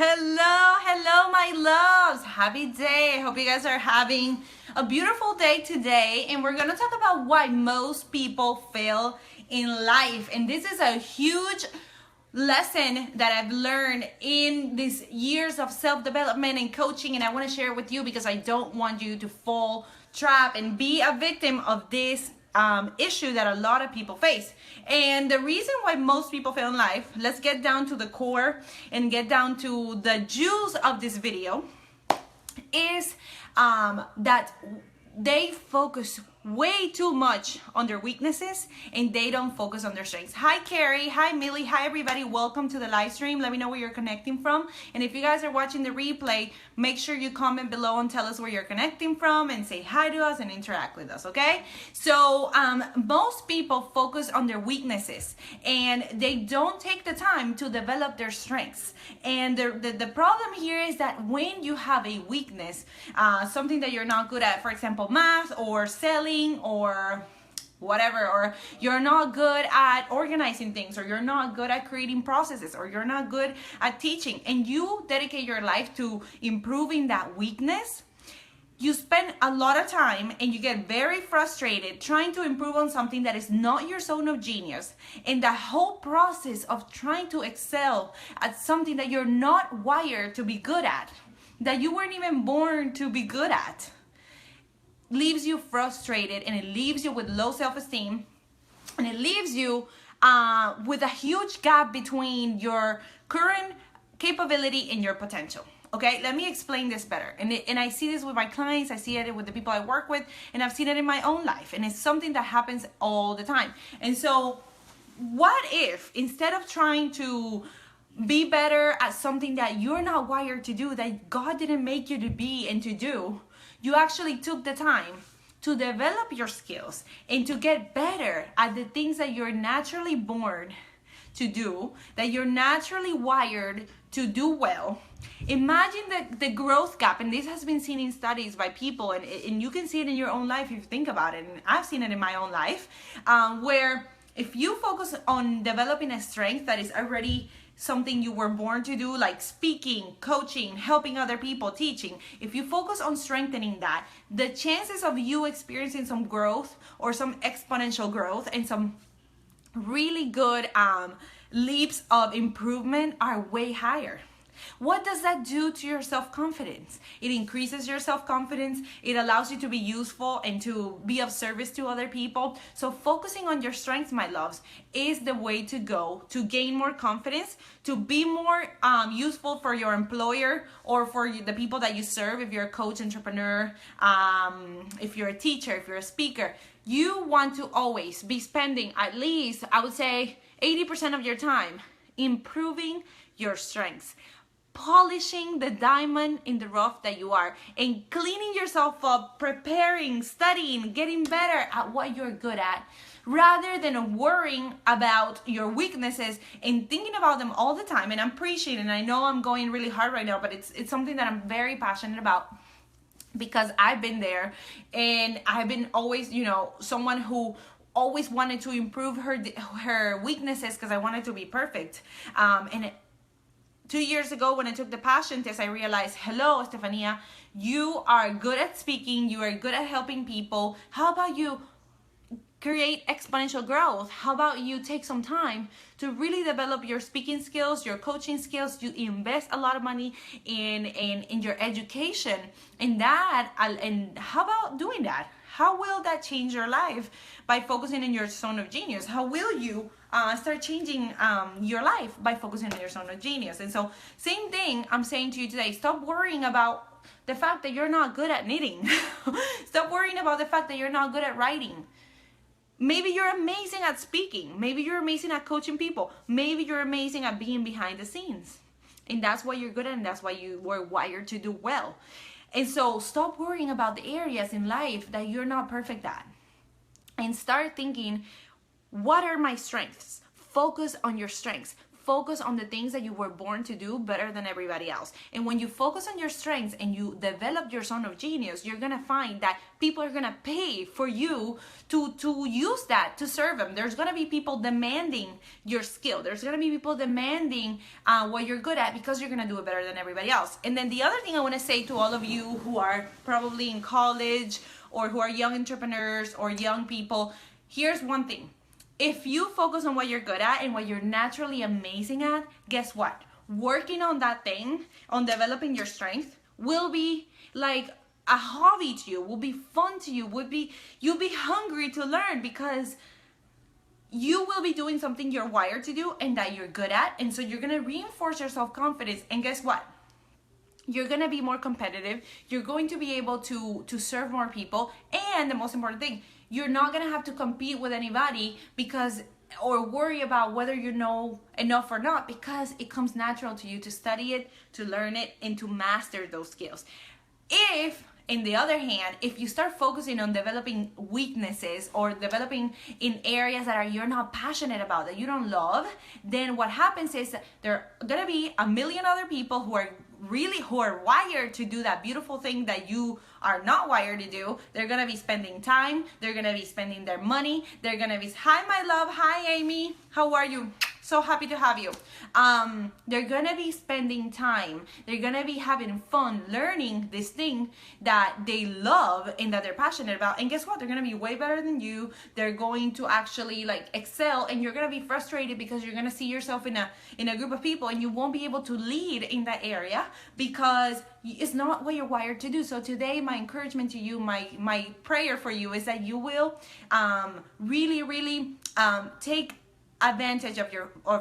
Hello, my loves. Happy day. I hope you guys are having a beautiful day today. And we're going to talk about why most people fail in life. And this is a huge lesson that I've learned in these years of self-development and coaching. And I want to share it with you because I don't want you to fall trap and be a victim of this issue that a lot of people face. And the reason why most people fail in life, let's get down to the core and get down to the juice of this video, is that they focus way too much on their weaknesses and they don't focus on their strengths. Hi Carrie, hi Millie, hi everybody, welcome to the live stream. Let me know where you're connecting from, and if you guys are watching the replay, make sure you comment below and tell us where you're connecting from and say hi to us and interact with us, okay? So most people focus on their weaknesses and they don't take the time to develop their strengths. And the problem here is that when you have a weakness, something that you're not good at, for example math or selling or whatever, or you're not good at organizing things, or you're not good at creating processes, or you're not good at teaching, and you dedicate your life to improving that weakness, you spend a lot of time and you get very frustrated trying to improve on something that is not your zone of genius. And the whole process of trying to excel at something that you're not wired to be good at, that you weren't even born to be good at, leaves you frustrated, and it leaves you with low self-esteem, and it leaves you with a huge gap between your current capability and your potential. Okay, let me explain this better. And I see this with my clients, I see it with the people I work with, and I've seen it in my own life, and it's something that happens all the time. And so what if, instead of trying to be better at something that you're not wired to do, that God didn't make you to be and to do, you actually took the time to develop your skills and to get better at the things that you're naturally born to do, that you're naturally wired to do well. Imagine the growth gap, and this has been seen in studies by people, and you can see it in your own life if you think about it, and I've seen it in my own life, where if you focus on developing a strength that is already something you were born to do, like speaking, coaching, helping other people, teaching, if you focus on strengthening that, the chances of you experiencing some growth or some exponential growth and some really good leaps of improvement are way higher. What does that do to your self-confidence? It increases your self-confidence. It allows you to be useful and to be of service to other people. So focusing on your strengths, my loves, is the way to go to gain more confidence, to be more useful for your employer or for the people that you serve. If you're a coach, entrepreneur, if you're a teacher, if you're a speaker, you want to always be spending at least, I would say, 80% of your time improving your strengths, polishing the diamond in the rough that you are, and cleaning yourself up, preparing, studying, getting better at what you're good at, rather than worrying about your weaknesses and thinking about them all the time. And I'm preaching, and I know I'm going really hard right now, but it's something that I'm very passionate about, because I've been there, and I've been always, someone who always wanted to improve her weaknesses because I wanted to be perfect. 2 years ago, when I took the passion test, I realized, hello, Estefania, you are good at speaking, you are good at helping people. How about you create exponential growth? How about you take some time to really develop your speaking skills, your coaching skills? You invest a lot of money in your education, and how about doing that? How will that change your life by focusing on your zone of genius? How will you start changing your life by focusing on your zone of genius? And so, same thing I'm saying to you today. Stop worrying about the fact that you're not good at knitting. Stop worrying about the fact that you're not good at writing. Maybe you're amazing at speaking. Maybe you're amazing at coaching people. Maybe you're amazing at being behind the scenes. And that's what you're good at, and that's why you were wired to do well. And so stop worrying about the areas in life that you're not perfect at, and start thinking, what are my strengths? Focus on your strengths. focus on the things that you were born to do better than everybody else. And when you focus on your strengths and you develop your zone of genius, you're gonna find that people are gonna pay for you to use that to serve them. There's gonna be people demanding your skill. There's gonna be people demanding what you're good at, because you're gonna do it better than everybody else. And then the other thing I wanna say to all of you who are probably in college or who are young entrepreneurs or young people, here's one thing. If you focus on what you're good at and what you're naturally amazing at, guess what? Working on that thing, on developing your strength, will be like a hobby to you, will be fun to you, you'll be hungry to learn, because you will be doing something you're wired to do and that you're good at. And so you're gonna reinforce your self-confidence. And guess what? You're gonna be more competitive. You're going to be able to serve more people. And the most important thing, you're not gonna have to compete with anybody or worry about whether you know enough or not, because it comes natural to you to study it, to learn it, and to master those skills. If, on the other hand, if you start focusing on developing weaknesses or developing in areas that you're not passionate about, that you don't love, then what happens is that there are gonna be a million other people who are wired to do that beautiful thing that you are not wired to do. They're gonna be spending time, they're gonna be spending their money, they're gonna be, hi my love, hi Amy, how are you? So happy to have you. They're gonna be spending time, they're gonna be having fun learning this thing that they love and that they're passionate about. And guess what? They're gonna be way better than you. They're going to actually like excel, and you're gonna be frustrated because you're gonna see yourself in a group of people and you won't be able to lead in that area because it's not what you're wired to do. So today, my encouragement to you, my prayer for you is that you will really take advantage of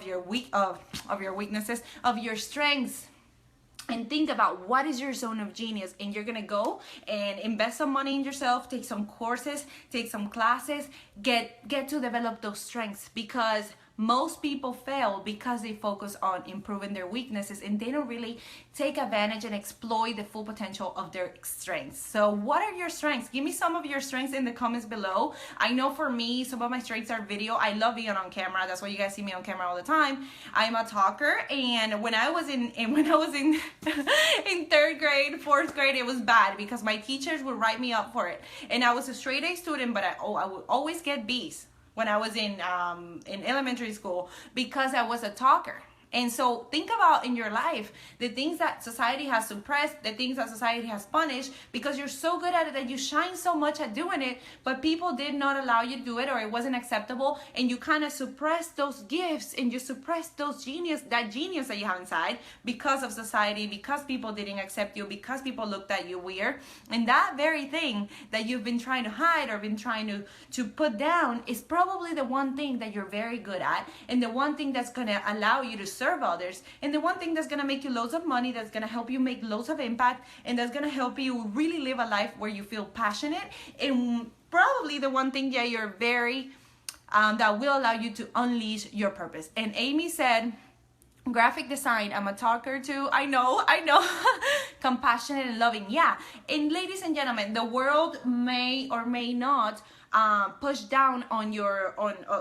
your weaknesses, of your strengths, and think about what is your zone of genius. And you're gonna go and invest some money in yourself, take some courses, take some classes, get to develop those strengths, because most people fail because they focus on improving their weaknesses and they don't really take advantage and exploit the full potential of their strengths. So what are your strengths? Give me some of your strengths in the comments below. I know for me, some of my strengths are video. I love being on camera. That's why you guys see me on camera all the time. I'm a talker, and when I was in in third grade, fourth grade, it was bad because my teachers would write me up for it. And I was a straight A student, but I would always get B's when I was in elementary school because I was a talker. And so think about in your life the things that society has suppressed, the things that society has punished, because you're so good at it that you shine so much at doing it, but people did not allow you to do it, or it wasn't acceptable, and you kind of suppress those gifts and you suppress those genius that you have inside because of society, because people didn't accept you, because people looked at you weird. And that very thing that you've been trying to hide or been trying to put down is probably the one thing that you're very good at, and the one thing that's going to allow you to serve others, and the one thing that's going to make you loads of money, that's going to help you make loads of impact, and that's going to help you really live a life where you feel passionate, and probably the one thing that you're very that will allow you to unleash your purpose. And Amy said graphic design. I'm a talker too. I know. Compassionate and loving. Yeah. And ladies and gentlemen, the world may or may not push down on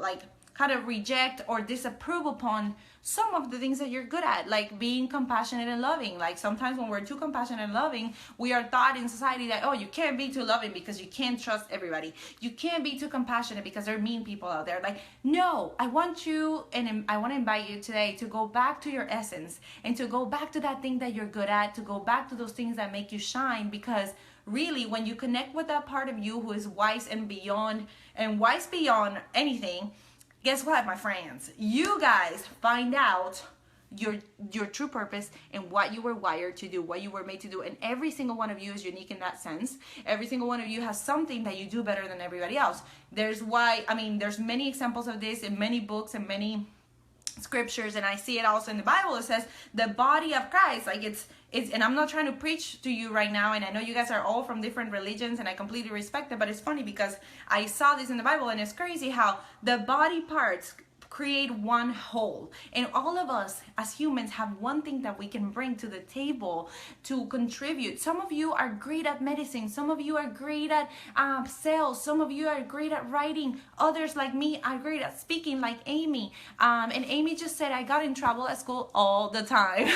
like kind of reject or disapprove upon some of the things that you're good at, like being compassionate and loving. Like sometimes when we're too compassionate and loving, we are taught in society that, oh, you can't be too loving because you can't trust everybody. You can't be too compassionate because there are mean people out there. Like, no, I want you, and I want to invite you today to go back to your essence and to go back to that thing that you're good at, to go back to those things that make you shine, because really, when you connect with that part of you who is wise beyond anything, guess what, my friends? You guys find out your true purpose and what you were wired to do, what you were made to do. And every single one of you is unique in that sense. Every single one of you has something that you do better than everybody else. There's many examples of this in many books and many scriptures, and I see it also in the Bible. It says the body of Christ, like it's and I'm not trying to preach to you right now, and I know you guys are all from different religions, and I completely respect it, but it's funny because I saw this in the Bible, and it's crazy how the body parts create one whole. And all of us as humans have one thing that we can bring to the table to contribute. Some of you are great at medicine, some of you are great at sales, some of you are great at writing, others like me are great at speaking, like Amy. And Amy just said, I got in trouble at school all the time.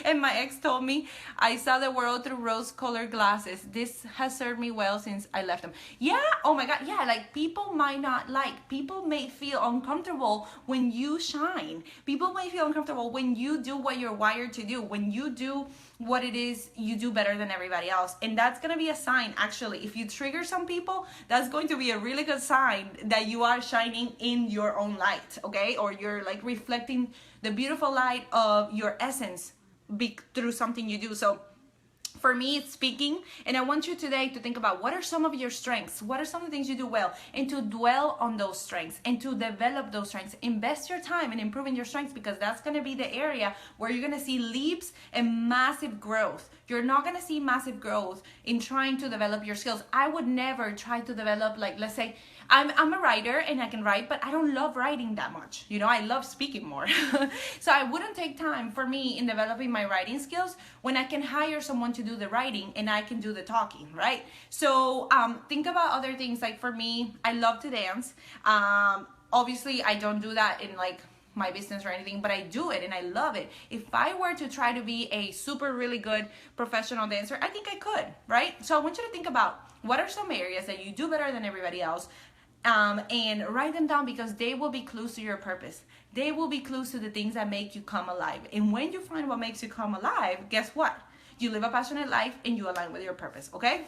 And my ex told me, I saw the world through rose-colored glasses. This has served me well since I left them. Yeah, oh my God, yeah, like people might not like, people may feel uncomfortable when you shine. People may feel uncomfortable when you do what you're wired to do, when you do what it is you do better than everybody else. And that's gonna be a sign, actually. If you trigger some people, that's going to be a really good sign that you are shining in your own light, okay? Or you're like reflecting the beautiful light of your essence through something you do. So for me, it's speaking, and I want you today to think about what are some of your strengths, what are some of the things you do well, and to dwell on those strengths and to develop those strengths. Invest your time in improving your strengths, because that's going to be the area where you're going to see leaps and massive growth. You're not going to see massive growth in trying to develop your skills. I would never try to develop, like, let's say, I'm a writer and I can write, but I don't love writing that much. You know, I love speaking more. So I wouldn't take time for me in developing my writing skills when I can hire someone to do the writing and I can do the talking, right? So think about other things. Like for me, I love to dance. Obviously, I don't do that in like my business or anything, but I do it and I love it. If I were to try to be a super really good professional dancer, I think I could, right? So I want you to think about what are some areas that you do better than everybody else, and write them down, because they will be clues to your purpose. They will be clues to the things that make you come alive. And when you find what makes you come alive, guess what? You live a passionate life and you align with your purpose, okay?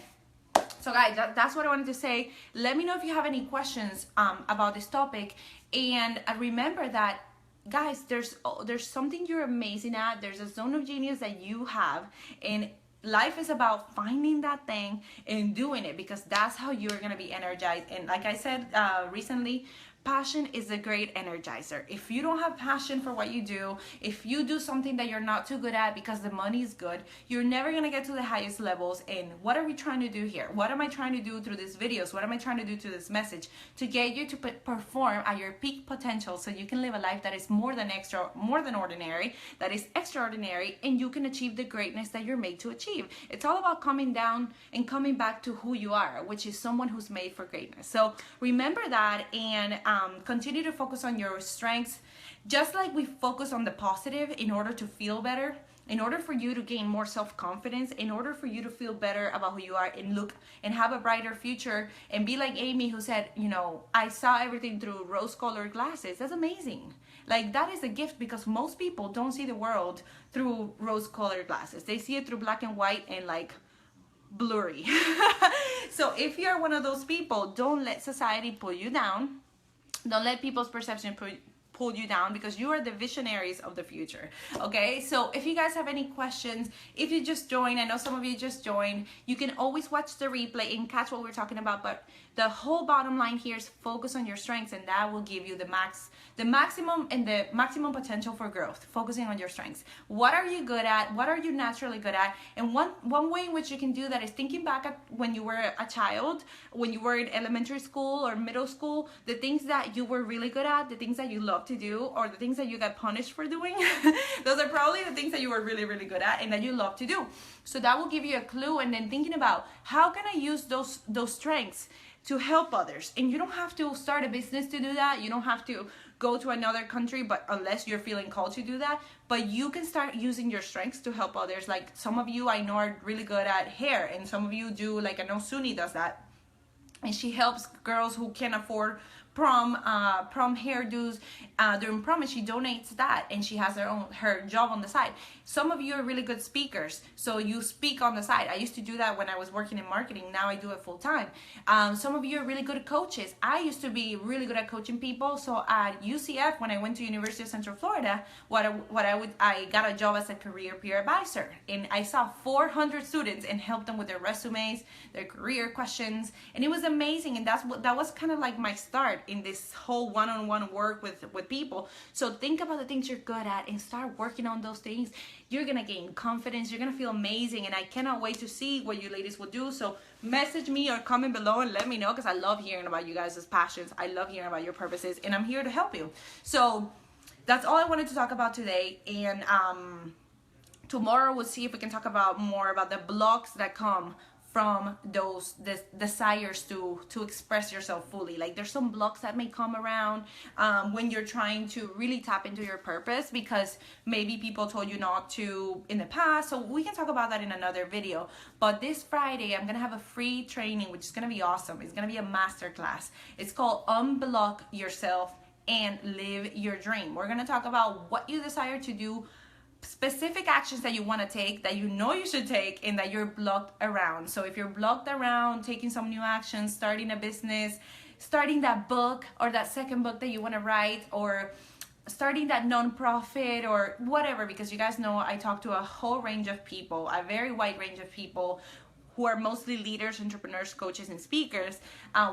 So guys, that's what I wanted to say. Let me know if you have any questions about this topic. And remember that, guys, there's something you're amazing at. There's a zone of genius that you have, and life is about finding that thing and doing it, because that's how you're gonna be energized. And like I said recently, passion is a great energizer. If you don't have passion for what you do, if you do something that you're not too good at because the money is good, you're never gonna get to the highest levels. And what are we trying to do here? What am I trying to do through these videos? What am I trying to do through this message? To get you to perform at your peak potential, so you can live a life that is more than ordinary, that is extraordinary, and you can achieve the greatness that you're made to achieve. It's all about coming down and coming back to who you are, which is someone who's made for greatness. So remember that, and continue to focus on your strengths. Just like we focus on the positive in order to feel better, in order for you to gain more self-confidence, in order for you to feel better about who you are and look and have a brighter future, and be like Amy, who said, you know, I saw everything through rose-colored glasses. That's amazing. Like, that is a gift, because most people don't see the world through rose-colored glasses. They see it through black and white and like blurry. So if you're one of those people, don't let society pull you down. Don't let people's perception pull you down, because you are the visionaries of the future, okay? So if you guys have any questions, if you just joined, I know some of you just joined, you can always watch the replay and catch what we're talking about, but the whole bottom line here is focus on your strengths, and that will give you the maximum potential for growth, focusing on your strengths. What are you good at? What are you naturally good at? And one way in which you can do that is thinking back at when you were a child, when you were in elementary school or middle school, the things that you were really good at, the things that you love to do, or the things that you got punished for doing. Those are probably the things that you were really, really good at and that you love to do. So that will give you a clue, and then thinking about how can I use those strengths to help others. And you don't have to start a business to do that. You don't have to go to another country, but unless you're feeling called to do that, but you can start using your strengths to help others. Like some of you I know are really good at hair, and some of you do, like I know Suni does that, and she helps girls who can't afford prom hairdos during prom, and she donates that, and she has her job on the side. Some of you are really good speakers, so you speak on the side. I used to do that when I was working in marketing. Now I do it full time. Some of you are really good coaches. I used to be really good at coaching people. So at UCF, when I went to University of Central Florida, I got a job as a career peer advisor, and I saw 400 students and helped them with their resumes, their career questions, and it was amazing. And that was kind of like my start in this whole one-on-one work with people. So think about the things you're good at and start working on those things. You're gonna gain confidence, you're gonna feel amazing, and I cannot wait to see what you ladies will do. So message me or comment below and let me know, because I love hearing about you guys' passions. I love hearing about your purposes, and I'm here to help you. So that's all I wanted to talk about today. And tomorrow we'll see if we can talk about more about the blocks that come from those desires to express yourself fully. Like there's some blocks that may come around when you're trying to really tap into your purpose, because maybe people told you not to in the past. So we can talk about that in another video. But this Friday I'm gonna have a free training, which is gonna be awesome. It's gonna be a masterclass. It's called Unblock Yourself and Live Your Dream. We're gonna talk about what you desire to do, specific actions that you want to take, that you know you should take, and that you're blocked around. So if you're blocked around taking some new actions, starting a business, starting that book or that second book that you want to write, or starting that nonprofit or whatever, because you guys know I talk to a whole range of people, a very wide range of people who are mostly leaders, entrepreneurs, coaches, and speakers.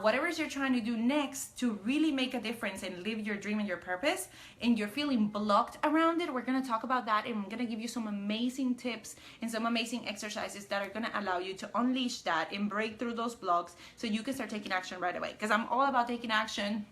Whatever you're trying to do next to really make a difference and live your dream and your purpose, and you're feeling blocked around it, we're gonna talk about that, and I'm gonna give you some amazing tips and some amazing exercises that are gonna allow you to unleash that and break through those blocks so you can start taking action right away. Because I'm all about taking action.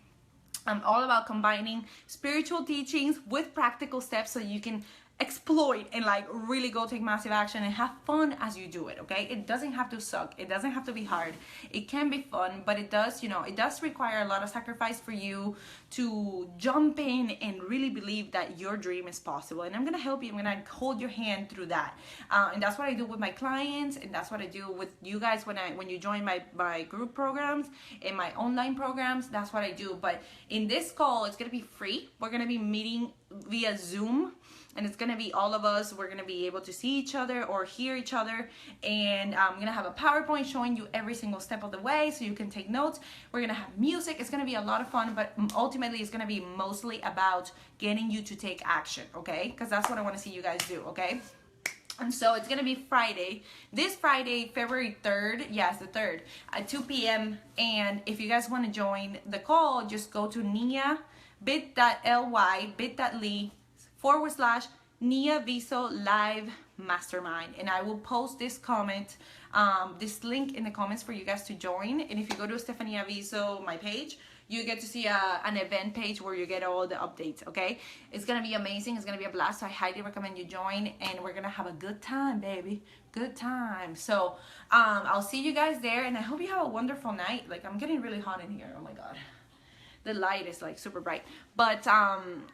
I'm all about combining spiritual teachings with practical steps so you can exploit and like really go take massive action and have fun as you do it. Okay, it doesn't have to suck, it doesn't have to be hard, it can be fun, but it does, you know, it does require a lot of sacrifice for you to jump in and really believe that your dream is possible. And I'm gonna help you, I'm gonna hold your hand through that, and that's what I do with my clients, and that's what I do with you guys when you join my group programs and my online programs. That's what I do. But in this call, it's gonna be free. We're gonna be meeting via Zoom, and it's gonna be all of us. We're gonna be able to see each other or hear each other, and I'm gonna have a PowerPoint showing you every single step of the way so you can take notes. We're gonna have music. It's gonna be a lot of fun, but ultimately it's gonna be mostly about getting you to take action, okay? Because that's what I want to see you guys do, okay? And so it's gonna be Friday, this Friday, February 3rd, yes, the 3rd, at 2 p.m. And if you guys want to join the call, just go to bit.ly/Nia Viso Live Mastermind, and I will post this this link in the comments for you guys to join. And if you go to Estefania Viso, my page, you get to see an event page where you get all the updates, okay? It's gonna be amazing, it's gonna be a blast, so I highly recommend you join, and we're gonna have a good time, baby, good time. So I'll see you guys there, and I hope you have a wonderful night. Like, I'm getting really hot in here, oh my God. The light is like super bright. But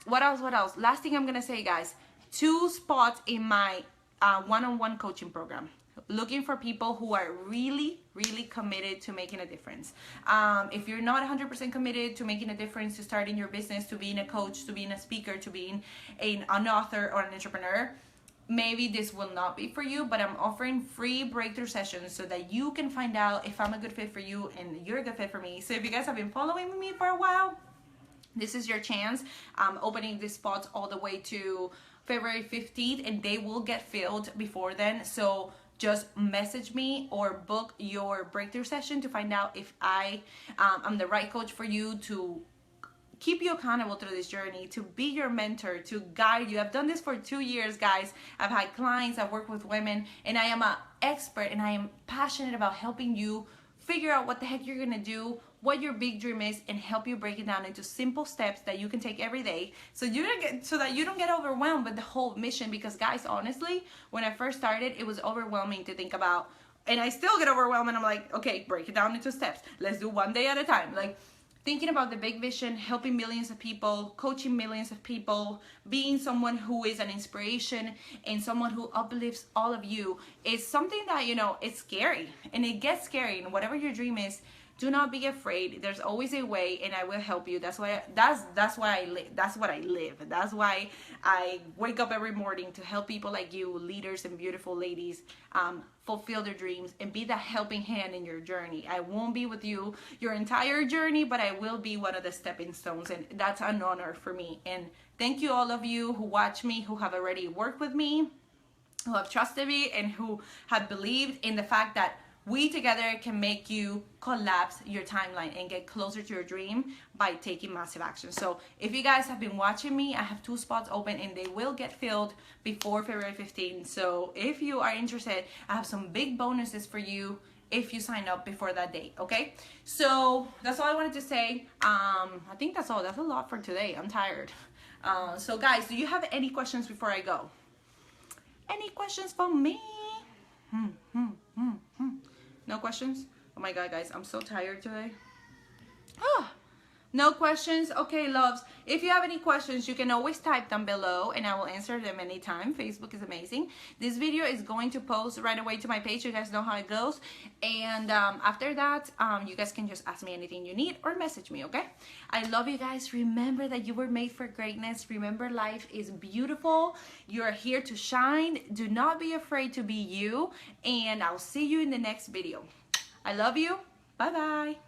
what else? Last thing I'm gonna say, guys, 2 spots in my one-on-one coaching program. Looking for people who are really, really committed to making a difference. If you're not 100% committed to making a difference, to starting your business, to being a coach, to being a speaker, to being an author or an entrepreneur, maybe this will not be for you. But I'm offering free breakthrough sessions so that you can find out if I'm a good fit for you and you're a good fit for me. So if you guys have been following me for a while, this is your chance. I'm opening these spots all the way to February 15th, and they will get filled before then. So just message me or book your breakthrough session to find out if I'm the right coach for you, to keep you accountable through this journey, to be your mentor, to guide you. I've done this for 2 years, guys. I've had clients, I've worked with women, and I am an expert, and I am passionate about helping you figure out what the heck you're gonna do, what your big dream is, and help you break it down into simple steps that you can take every day, so that you don't get overwhelmed with the whole mission. Because guys, honestly, when I first started, it was overwhelming to think about, and I still get overwhelmed, and I'm like, okay, break it down into steps. Let's do one day at a time. Like, thinking about the big vision, helping millions of people, coaching millions of people, being someone who is an inspiration and someone who uplifts all of you is something that, you know, it's scary, and it gets scary. And whatever your dream is, do not be afraid. There's always a way, and I will help you. That's why I live. That's what I live. That's why I wake up every morning to help people like you, leaders and beautiful ladies, fulfill their dreams and be that helping hand in your journey. I won't be with you your entire journey, but I will be one of the stepping stones, and that's an honor for me. And thank you, all of you who watch me, who have already worked with me, who have trusted me, and who have believed in the fact that we together can make you collapse your timeline and get closer to your dream by taking massive action. So if you guys have been watching me, I have 2 spots open and they will get filled before February 15th. So if you are interested, I have some big bonuses for you if you sign up before that date. Okay, so that's all I wanted to say. I think that's all. That's a lot for today. I'm tired. So guys, do you have any questions before I go? Any questions for me? No questions? Oh my god, guys, I'm so tired today. No questions? Okay, loves. If you have any questions, you can always type them below and I will answer them anytime. Facebook is amazing. This video is going to post right away to my page. You guys know how it goes. And after that, you guys can just ask me anything you need or message me, okay? I love you guys. Remember that you were made for greatness. Remember, life is beautiful. You're here to shine. Do not be afraid to be you. And I'll see you in the next video. I love you. Bye-bye.